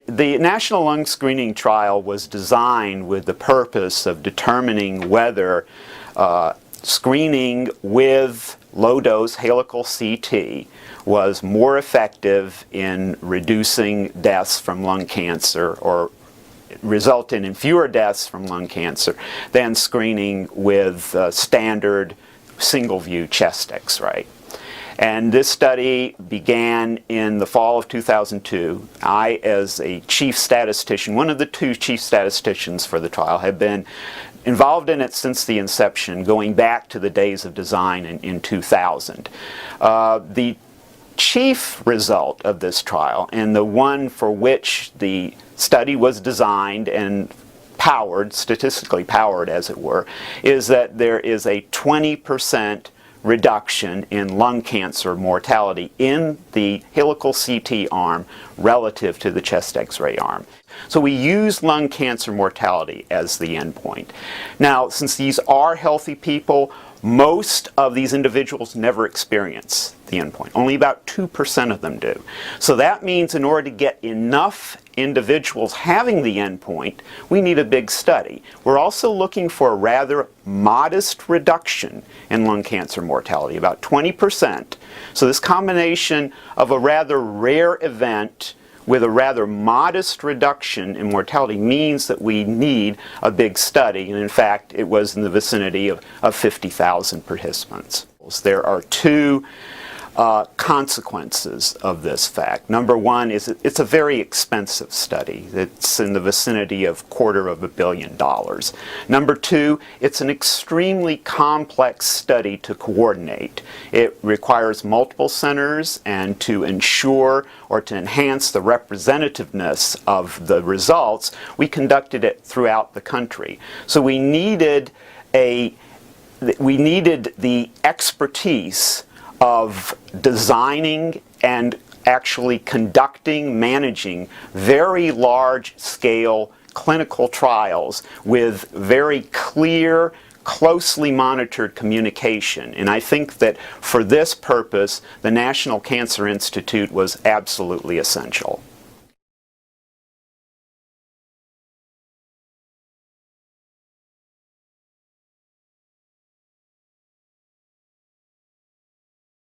the National Lung Screening Trial was designed with the purpose of determining whether screening with low-dose helical CT was more effective in reducing deaths from lung cancer or resulting in fewer deaths from lung cancer than screening with standard single-view chest X-ray. And this study began in the fall of 2002. I, as a chief statistician, one of the two chief statisticians for the trial, have been involved in it since the inception, going back to the days of design in 2000. The chief result of this trial, and the one for which the study was designed and powered, statistically powered as it were, is that there is a 20% reduction in lung cancer mortality in the helical CT arm relative to the chest X-ray arm. So we use lung cancer mortality as the endpoint. Now, since these are healthy people, most of these individuals never experience the endpoint. Only about 2% of them do. So that means in order to get enough individuals having the endpoint, we need a big study. We're also looking for a rather modest reduction in lung cancer mortality, about 20%. So this combination of a rather rare event with a rather modest reduction in mortality means that we need a big study, and in fact it was in the vicinity of 50,000 participants. There are two consequences of this fact. Number one is it's a very expensive study. It's in the vicinity of $250 million. Number two, it's an extremely complex study to coordinate. It requires multiple centers, and to ensure or to enhance the representativeness of the results, we conducted it throughout the country. So we needed the expertise of designing and actually conducting, managing very large-scale clinical trials with very clear, closely monitored communication. And I think that for this purpose, the National Cancer Institute was absolutely essential.